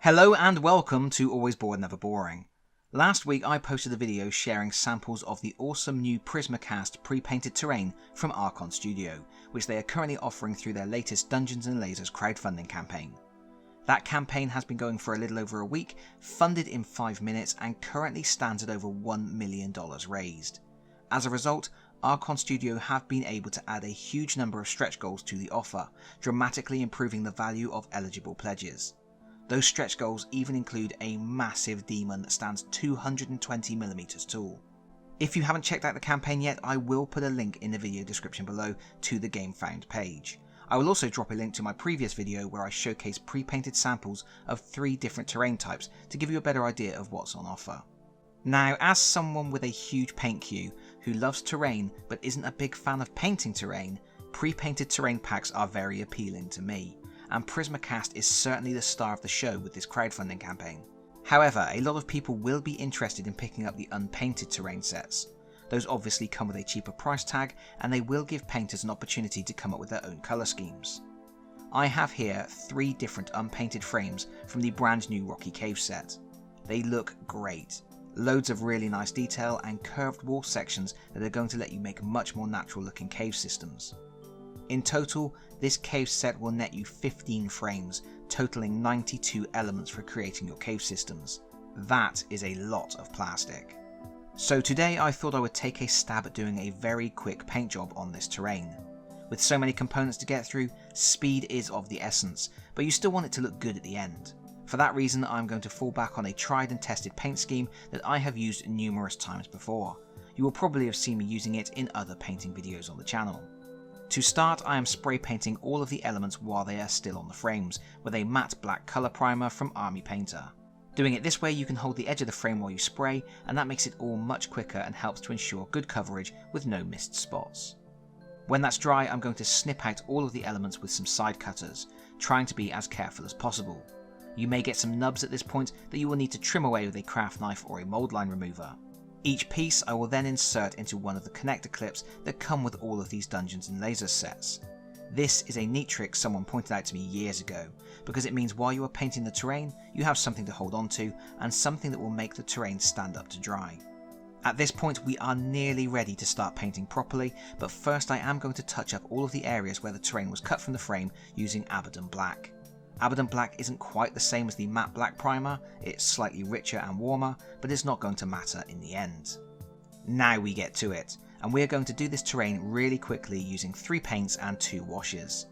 Hello and welcome to Always Bored Never Boring. Last week I posted a video sharing samples of the awesome new Prismacast pre-painted terrain from Archon Studio, which they are currently offering through their latest Dungeons & Lasers crowdfunding campaign. That campaign has been going for a little over a week, funded in 5 minutes, and currently stands at over $1 million raised. As a result, Archon Studio have been able to add a huge number of stretch goals to the offer, dramatically improving the value of eligible pledges. Those stretch goals even include a massive demon that stands 220mm tall. If you haven't checked out the campaign yet, I will put a link in the video description below to the Gamefound page. I will also drop a link to my previous video where I showcase pre-painted samples of 3 different terrain types to give you a better idea of what's on offer. Now, as someone with a huge paint queue who loves terrain but isn't a big fan of painting terrain, pre-painted terrain packs are very appealing to me, and Prismacast is certainly the star of the show with this crowdfunding campaign. However, a lot of people will be interested in picking up the unpainted terrain sets. Those obviously come with a cheaper price tag, and they will give painters an opportunity to come up with their own colour schemes. I have here 3 different unpainted frames from the brand new Rocky Cave set. They look great. Loads of really nice detail and curved wall sections that are going to let you make much more natural looking cave systems. In total, this cave set will net you 15 frames, totaling 92 elements for creating your cave systems. That is a lot of plastic. So today I thought I would take a stab at doing a very quick paint job on this terrain. With so many components to get through, speed is of the essence, but you still want it to look good at the end. For that reason, I'm going to fall back on a tried and tested paint scheme that I have used numerous times before. You will probably have seen me using it in other painting videos on the channel. To start, I am spray painting all of the elements while they are still on the frames, with a matte black colour primer from Army Painter. Doing it this way, you can hold the edge of the frame while you spray, and that makes it all much quicker and helps to ensure good coverage with no missed spots. When that's dry, I'm going to snip out all of the elements with some side cutters, trying to be as careful as possible. You may get some nubs at this point that you will need to trim away with a craft knife or a mould line remover. Each piece I will then insert into one of the connector clips that come with all of these Dungeons & Lasers sets. This is a neat trick someone pointed out to me years ago, because it means while you are painting the terrain, you have something to hold on to and something that will make the terrain stand up to dry. At this point we are nearly ready to start painting properly, but first I am going to touch up all of the areas where the terrain was cut from the frame using Abaddon Black. Abaddon Black isn't quite the same as the matte black primer, it's slightly richer and warmer, but it's not going to matter in the end. Now we get to it, and we are going to do this terrain really quickly using 3 paints and 2 washes.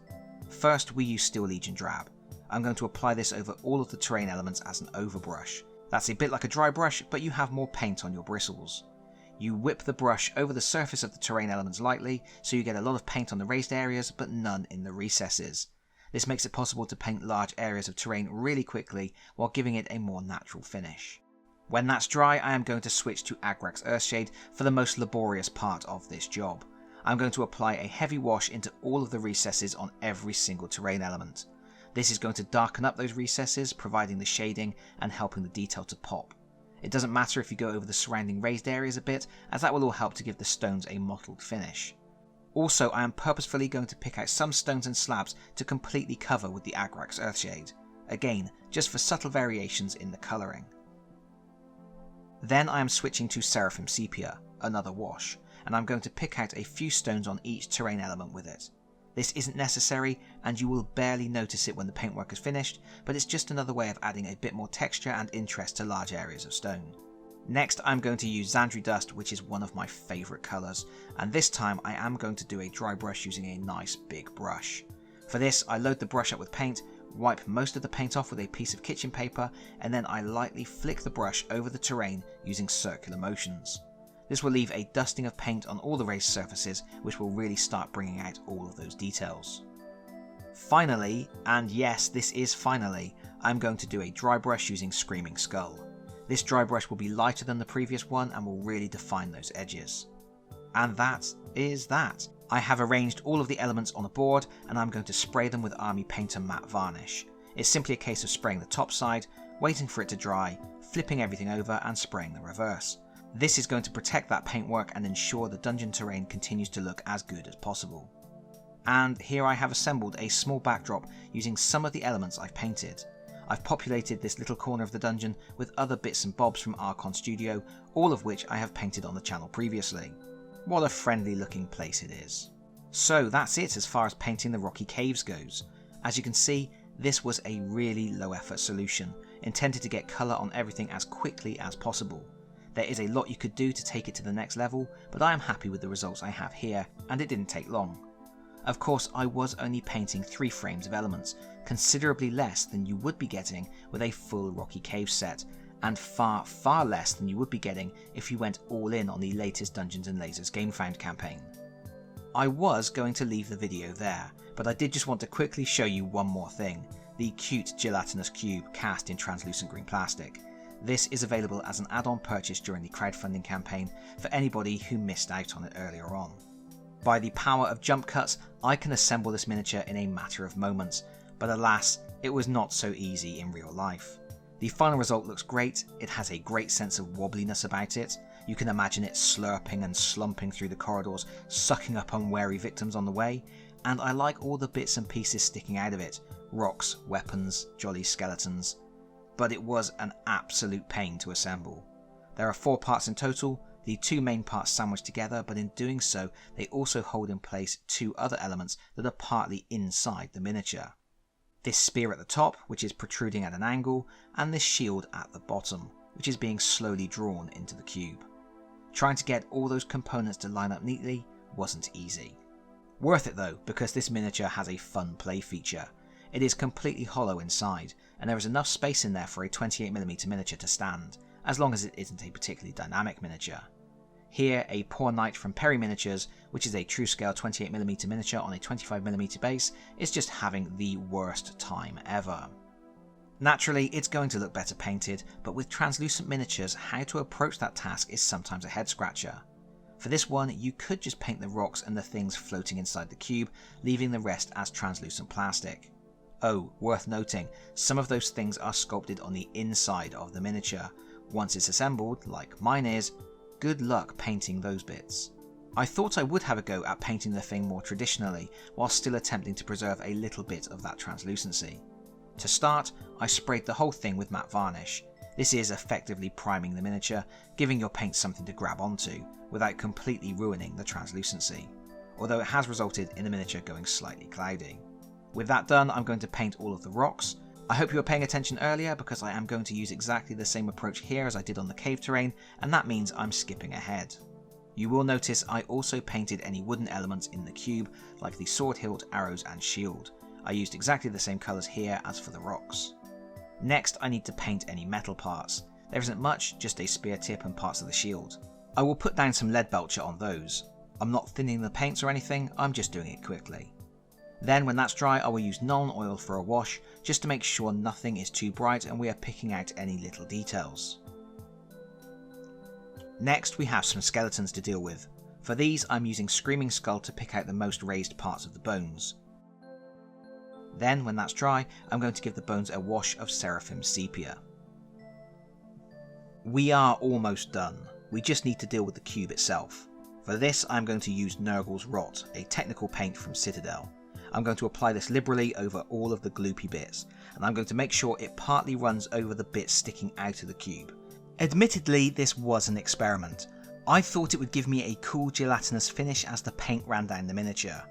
First we use Steel Legion Drab. I'm going to apply this over all of the terrain elements as an overbrush. That's a bit like a dry brush, but you have more paint on your bristles. You whip the brush over the surface of the terrain elements lightly, so you get a lot of paint on the raised areas but none in the recesses. This makes it possible to paint large areas of terrain really quickly while giving it a more natural finish. When that's dry, I am going to switch to Agrax Earthshade for the most laborious part of this job. I'm going to apply a heavy wash into all of the recesses on every single terrain element. This is going to darken up those recesses, providing the shading and helping the detail to pop. It doesn't matter if you go over the surrounding raised areas a bit, as that will all help to give the stones a mottled finish. Also, I am purposefully going to pick out some stones and slabs to completely cover with the Agrax Earthshade. Again, just for subtle variations in the colouring. Then I am switching to Seraphim Sepia, another wash, and I'm going to pick out a few stones on each terrain element with it. This isn't necessary, and you will barely notice it when the paintwork is finished, but it's just another way of adding a bit more texture and interest to large areas of stone. Next, I'm going to use Xandri Dust, which is one of my favourite colours, and this time I am going to do a dry brush using a nice big brush. For this, I load the brush up with paint, wipe most of the paint off with a piece of kitchen paper, and then I lightly flick the brush over the terrain using circular motions. This will leave a dusting of paint on all the raised surfaces, which will really start bringing out all of those details. Finally, and yes, this is finally, I'm going to do a dry brush using Screaming Skull. This dry brush will be lighter than the previous one and will really define those edges. And that is that. I have arranged all of the elements on a board and I'm going to spray them with Army Painter matte varnish. It's simply a case of spraying the top side, waiting for it to dry, flipping everything over and spraying the reverse. This is going to protect that paintwork and ensure the dungeon terrain continues to look as good as possible. And here I have assembled a small backdrop using some of the elements I've painted. I've populated this little corner of the dungeon with other bits and bobs from Archon Studio, all of which I have painted on the channel previously. What a friendly looking place it is. So that's it as far as painting the rocky caves goes. As you can see, this was a really low effort solution, intended to get colour on everything as quickly as possible. There is a lot you could do to take it to the next level, but I am happy with the results I have here, and it didn't take long. Of course, I was only painting 3 frames of elements, considerably less than you would be getting with a full rocky cave set, and far, far less than you would be getting if you went all in on the latest Dungeons & Lasers Gamefound campaign. I was going to leave the video there, but I did just want to quickly show you one more thing, the cute Gelatinous Cube cast in translucent green plastic. This is available as an add-on purchase during the crowdfunding campaign for anybody who missed out on it earlier on. By the power of jump cuts, I can assemble this miniature in a matter of moments, but alas, it was not so easy in real life. The final result looks great, it has a great sense of wobbliness about it, you can imagine it slurping and slumping through the corridors, sucking up unwary victims on the way, and I like all the bits and pieces sticking out of it, rocks, weapons, jolly skeletons. But it was an absolute pain to assemble. There are 4 parts in total, the 2 main parts sandwiched together, but in doing so they also hold in place 2 other elements that are partly inside the miniature. This spear at the top, which is protruding at an angle, and this shield at the bottom, which is being slowly drawn into the cube. Trying to get all those components to line up neatly wasn't easy. Worth it though, because this miniature has a fun play feature. It is completely hollow inside, and there is enough space in there for a 28mm miniature to stand, as long as it isn't a particularly dynamic miniature. Here, a Poor Knight from Perry Miniatures, which is a true scale 28mm miniature on a 25mm base, is just having the worst time ever. Naturally, it's going to look better painted, but with translucent miniatures, how to approach that task is sometimes a head scratcher. For this one, you could just paint the rocks and the things floating inside the cube, leaving the rest as translucent plastic. Oh, worth noting, some of those things are sculpted on the inside of the miniature. Once it's assembled, like mine is, good luck painting those bits. I thought I would have a go at painting the thing more traditionally, while still attempting to preserve a little bit of that translucency. To start, I sprayed the whole thing with matte varnish. This is effectively priming the miniature, giving your paint something to grab onto, without completely ruining the translucency, although it has resulted in the miniature going slightly cloudy. With that done, I'm going to paint all of the rocks. I hope you were paying attention earlier, because I am going to use exactly the same approach here as I did on the cave terrain, and that means I'm skipping ahead. You will notice I also painted any wooden elements in the cube, like the sword hilt, arrows and shield. I used exactly the same colours here as for the rocks. Next, I need to paint any metal parts. There isn't much, just a spear tip and parts of the shield. I will put down some lead belcher on those. I'm not thinning the paints or anything, I'm just doing it quickly. Then when that's dry, I will use Nuln oil for a wash, just to make sure nothing is too bright and we are picking out any little details. Next, we have some skeletons to deal with. For these, I'm using Screaming Skull to pick out the most raised parts of the bones. Then, when that's dry, I'm going to give the bones a wash of Seraphim Sepia. We are almost done. We just need to deal with the cube itself. For this, I'm going to use Nurgle's Rot, a technical paint from Citadel. I'm going to apply this liberally over all of the gloopy bits, and I'm going to make sure it partly runs over the bits sticking out of the cube. Admittedly, this was an experiment. I thought it would give me a cool gelatinous finish as the paint ran down the miniature,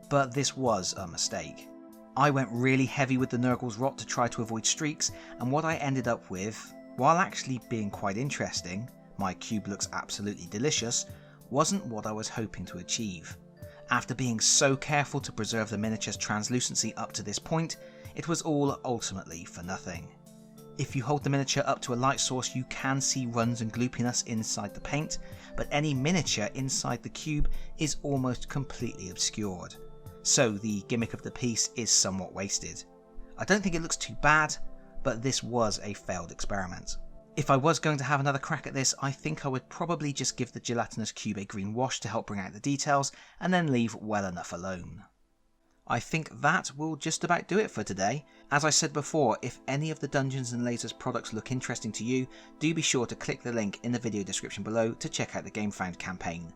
but this was a mistake. I went really heavy with the Nurgle's Rot to try to avoid streaks, and what I ended up with, while actually being quite interesting, my cube looks absolutely delicious, wasn't what I was hoping to achieve. After being so careful to preserve the miniature's translucency up to this point, it was all ultimately for nothing. If you hold the miniature up to a light source, you can see runs and gloopiness inside the paint, but any miniature inside the cube is almost completely obscured. So the gimmick of the piece is somewhat wasted. I don't think it looks too bad, but this was a failed experiment. If I was going to have another crack at this, I think I would probably just give the gelatinous cube a green wash to help bring out the details, and then leave well enough alone. I think that will just about do it for today. As I said before, if any of the Dungeons & Lasers products look interesting to you, do be sure to click the link in the video description below to check out the Gamefound campaign.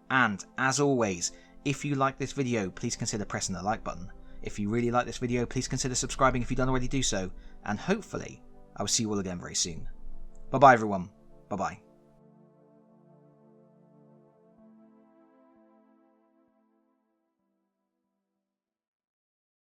And, as always, if you like this video, please consider pressing the like button. If you really like this video, please consider subscribing if you don't already do so, and hopefully I will see you all again very soon. Bye bye everyone, bye bye.